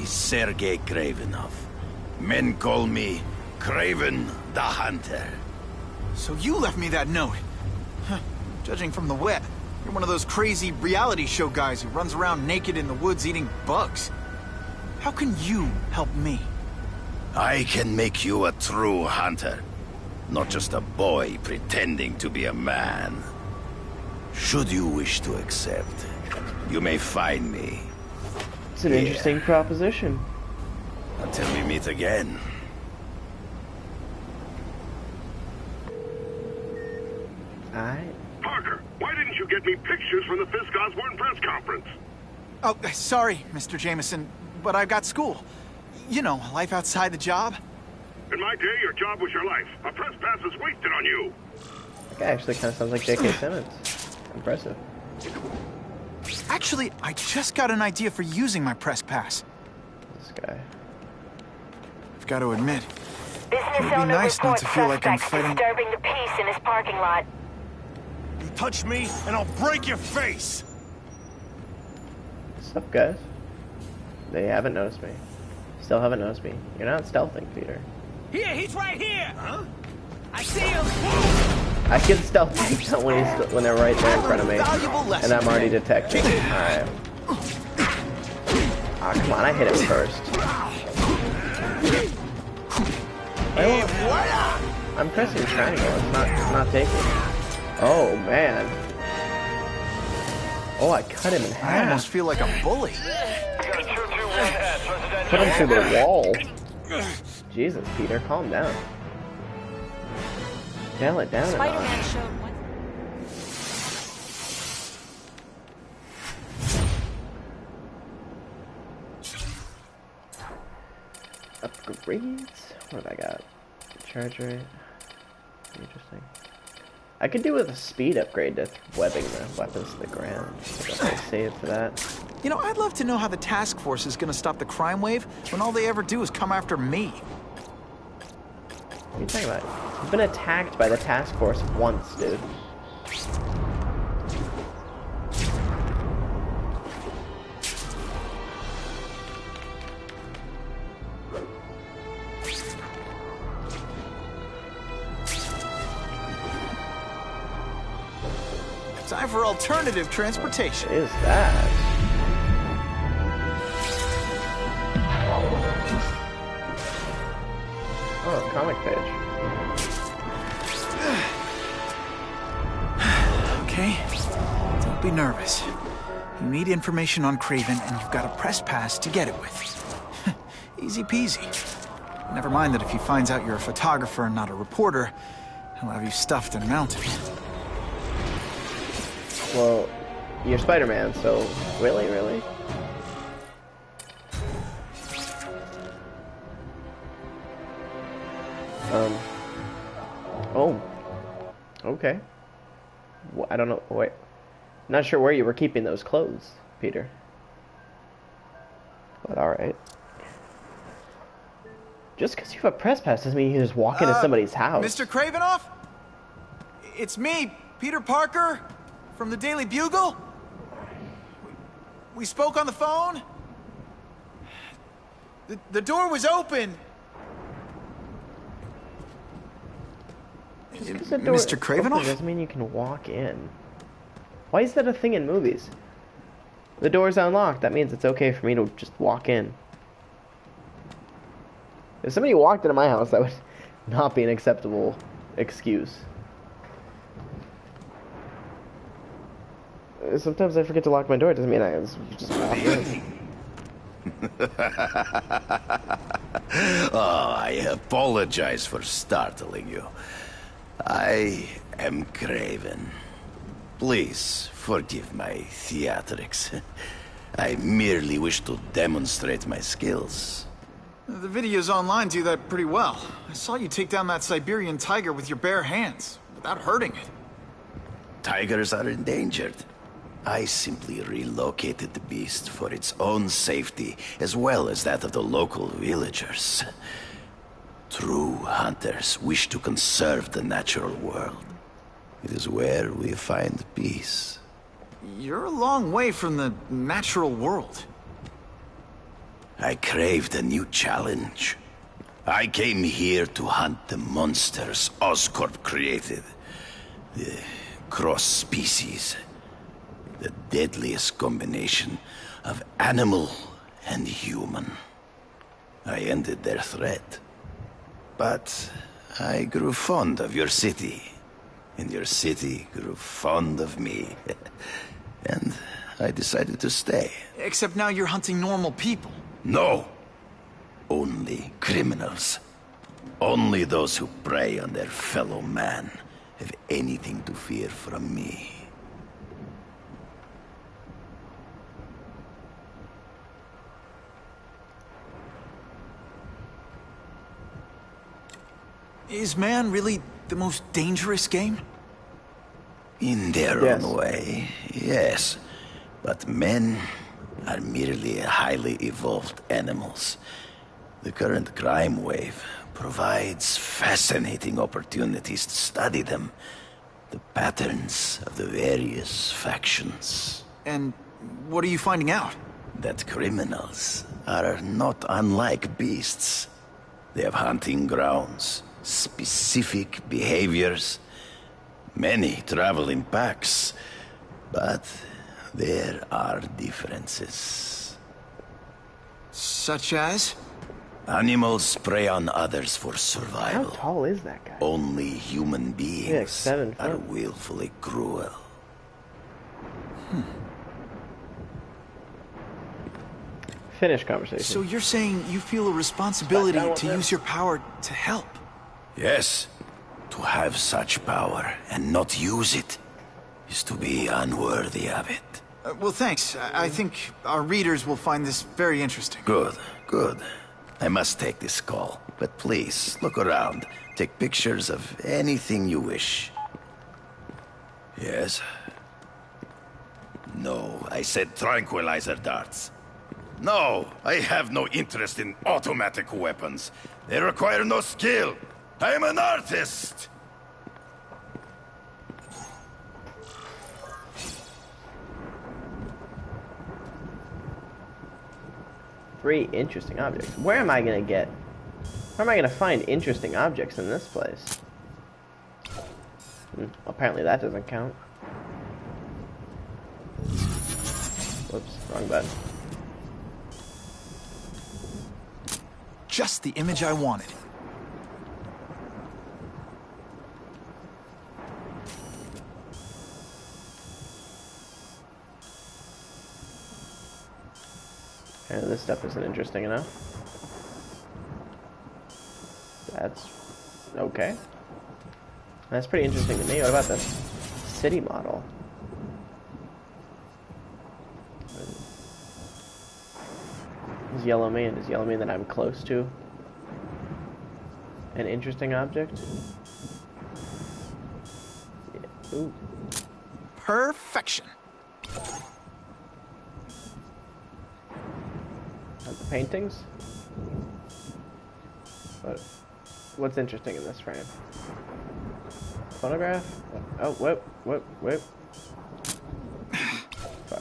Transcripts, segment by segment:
is Sergei Kravenov. Men call me Kraven the Hunter. So you left me that note. Huh. Judging from the web, you're one of those crazy reality show guys who runs around naked in the woods eating bugs. How can you help me? I can make you a true hunter. Not just a boy pretending to be a man. Should you wish to accept, you may find me. It's an interesting proposition. Until we meet again. Parker, why didn't you get me pictures from the Fisk Osborne press conference? Oh, sorry, Mr. Jameson, but I've got school. You know, life outside the job. In my day, your job was your life. A press pass is wasted on you. That guy actually kind of sounds like J.K. Simmons. Impressive. Actually, I just got an idea for using my press pass. This guy. I've got to admit, Business it would be owner nice not reports to feel like I'm suspect fighting... disturbing the peace in his parking lot. You touch me, and I'll break your face! What's up, guys? They haven't noticed me. Still haven't noticed me. You're not stealthing, Peter. Here, he's right here! Huh? I see him! I can stealth take out when they're right there in front of me. And I'm already detected. Alright. Ah, come on, I hit him first. I'm pressing triangle, it's not taking. Oh, man. Oh, I cut him in half. I almost feel like a bully. Put him through the wall. Jesus, Peter, calm down. Dial it down. Spider-Man showed one. Upgrades? What have I got? Charge rate. Interesting. I could do with a speed upgrade to webbing the weapons to the ground. I save for that. You know, I'd love to know how the task force is going to stop the crime wave when all they ever do is come after me. What are you talking about? You've been attacked by the task force once, dude. Time for alternative transportation. What is that? Oh, comic page. Okay, don't be nervous. You need information on Kraven, and you've got a press pass to get it with. Easy peasy. Never mind that if he finds out you're a photographer and not a reporter, he'll have you stuffed and mounted. Well, you're Spider-Man, so really? Oh. Okay. Well, I don't know. Wait. Not sure where you were keeping those clothes, Peter. But alright. Just because you have a press pass doesn't mean you can just walk into somebody's house. Mr. Kravenov? It's me, Peter Parker, from the Daily Bugle. We spoke on the phone. The door was open. Mr. Kravenov? Doesn't mean you can walk in. Why is that a thing in movies? The door's unlocked. That means it's okay for me to just walk in. If somebody walked into my house, that would not be an acceptable excuse. Sometimes I forget to lock my door. It doesn't mean I just walk in. Oh, I apologize for startling you. I am Kraven. Please forgive my theatrics. I merely wish to demonstrate my skills. The videos online do that pretty well. I saw you take down that Siberian tiger with your bare hands, without hurting it. Tigers are endangered. I simply relocated the beast for its own safety, as well as that of the local villagers. True hunters wish to conserve the natural world. It is where we find peace. You're a long way from the natural world. I craved a new challenge. I came here to hunt the monsters Oscorp created. The cross species. The deadliest combination of animal and human. I ended their threat. But I grew fond of your city. And your city grew fond of me. And I decided to stay. Except now you're hunting normal people. No. Only criminals. Only those who prey on their fellow man have anything to fear from me. Is man really the most dangerous game? In their Yes. own way, yes. But men are merely highly evolved animals. The current crime wave provides fascinating opportunities to study them. The patterns of the various factions. And what are you finding out? That criminals are not unlike beasts. They have hunting grounds, specific behaviors. Many travel in packs, but there are differences. Such as? Animals prey on others for How survival. tall is that guy? Only human beings 7 are foot. willfully cruel. Finish conversation. So you're saying you feel a responsibility to use your power to help? Yes, to have such power and not use it is to be unworthy of it. Well, thanks. I think our readers will find this very interesting. Good, good. I must take this call, but please, look around. Take pictures of anything you wish. Yes? No, I said tranquilizer darts. No, I have no interest in automatic weapons. They require no skill. I am an artist! Three interesting objects. Where am I gonna get? Where am I gonna find interesting objects in this place? Apparently that doesn't count. Whoops, wrong button. Just the image I wanted. And this stuff isn't interesting enough. That's okay. That's pretty interesting to me. What about this city model? Does yellow mean? Does yellow mean that I'm close to an interesting object? Yeah. Ooh. Perfection. Paintings? What's interesting in this frame? Photograph? Oh, whip.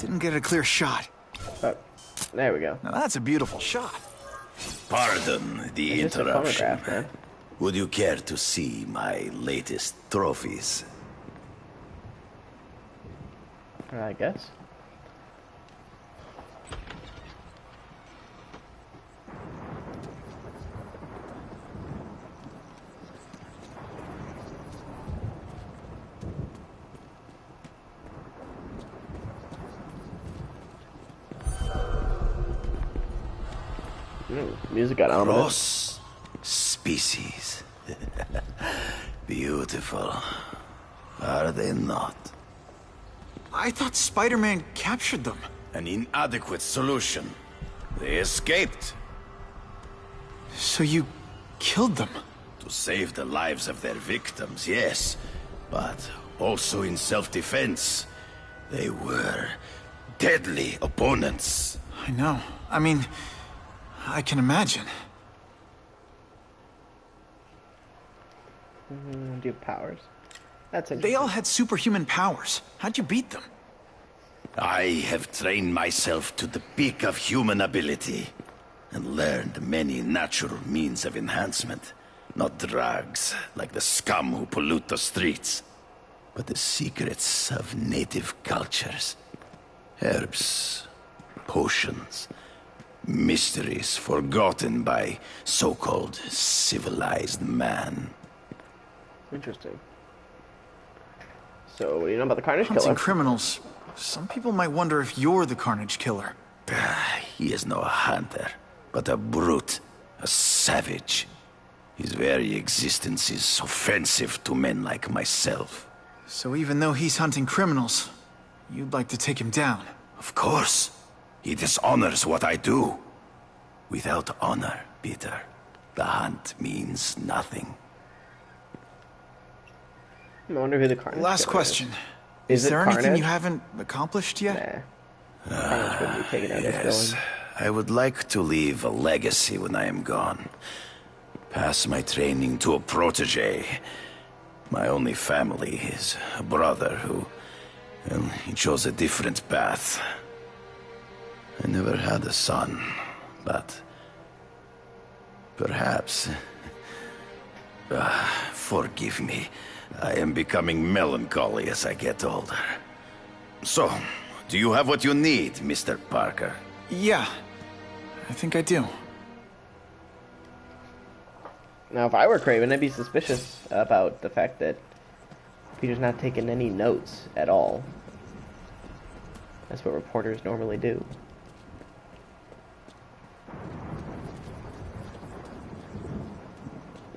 Didn't get a clear shot. Oh, there we go. Now that's a beautiful shot. Pardon the It's just a interruption. photograph, man. Would you care to see my latest trophies? I guess. Music got ominous. Cross species. Beautiful. Are they not? I thought Spider-Man captured them. An inadequate solution. They escaped So you killed them? to save the lives of their victims, yes. But also in self-defense. They were deadly opponents. I know. I mean, I can imagine. Do you have powers? That's interesting. They all had superhuman powers. How'd you beat them? I have trained myself to the peak of human ability. and learned many natural means of enhancement. Not drugs, like the scum who pollute the streets, but the secrets of native cultures. Herbs, potions, mysteries forgotten by so-called civilized man. Interesting. So, what do you know about the Carnage Hunting Killer? criminals. Some people might wonder if you're the Carnage Killer. He is no hunter, but a brute, a savage. His very existence is offensive to men like myself. So even though he's hunting criminals, you'd like to take him down? Of course. He dishonors what I do. Without honor, Peter, the hunt means nothing. I wonder who the Carnage Last Killer question. Is Is it there Carnage? anything you haven't accomplished yet? Nah. Carnage wouldn't be taking out his Yes, villain. I would like to leave a legacy when I am gone. Pass my training to a protege. My only family is a brother who... well, he chose a different path. I never had a son, but... perhaps... forgive me. I am becoming melancholy as I get older. So, do you have what you need, Mr. Parker? Yeah, I think I do. Now, if I were Craven, I'd be suspicious about the fact that Peter's not taking any notes at all. That's what reporters normally do.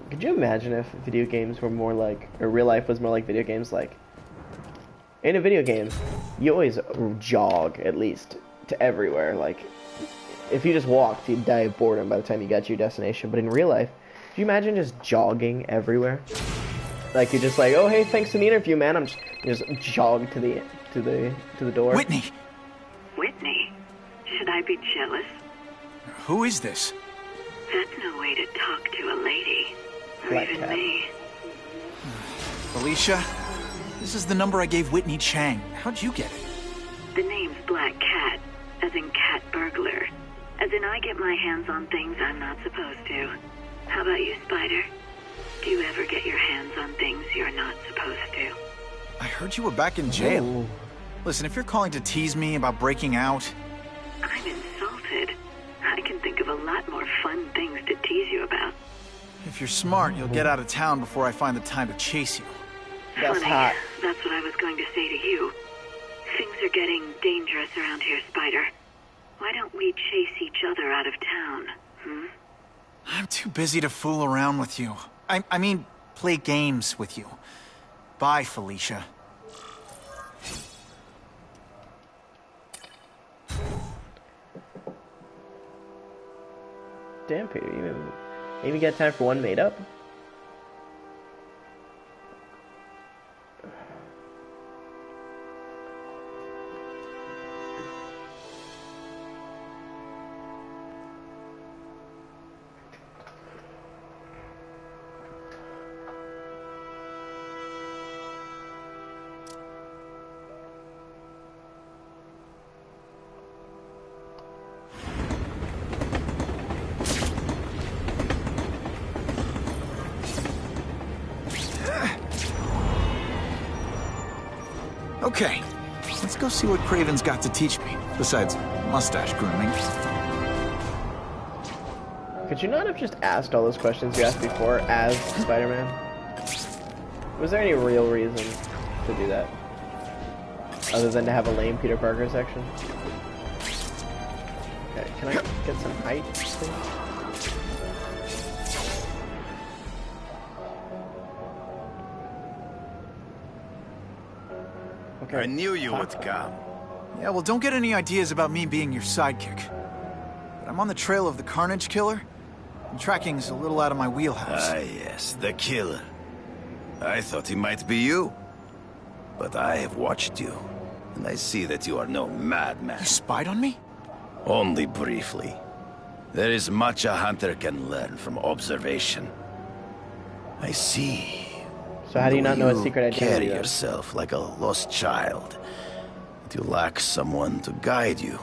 Could you imagine if video games were more like, or real life was more like video games? Like, in a video game, you always jog, at least, to everywhere. Like, if you just walked, you'd die of boredom by the time you got to your destination. But in real life, can you imagine just jogging everywhere? Like, you're just like, oh, hey, thanks for the interview, man. You just jog to the door. Whitney! Whitney? Should I be jealous? Who is this? That's no way to talk to a lady. Or Black even cat. me. Felicia? This is the number I gave Whitney Chang. How'd you get it? The name's Black Cat, as in cat burglar. As in I get my hands on things I'm not supposed to. How about you, Spider? Do you ever get your hands on things you're not supposed to? I heard you were back in jail. Ooh. Listen, if you're calling to tease me about breaking out... I'm insulted. I can think of a lot more fun things to tease you about. If you're smart, you'll get out of town before I find the time to chase you. That's Funny. hot. That's what I was going to say to you. Things are getting dangerous around here, Spider. Why don't we chase each other out of town, I'm too busy to fool around with you. I mean, play games with you. Bye, Felicia. Damn, Peter, you even got time for one made up? Okay, let's go see what Craven's got to teach me, besides mustache grooming. Could you not have just asked all those questions you asked before as Spider-Man? Was there any real reason to do that? Other than to have a lame Peter Parker section? Okay, can I get some height, please? Okay. I knew you would come. Yeah, well, don't get any ideas about me being your sidekick. But I'm on the trail of the Carnage Killer, and tracking's a little out of my wheelhouse. Ah, yes, the killer. I thought he might be you. But I have watched you, and I see that you are no madman. You spied on me? Only briefly. There is much a hunter can learn from observation. I see. So how do you not know his You secret identity? carry then? yourself like a lost child. That you lack someone to guide you.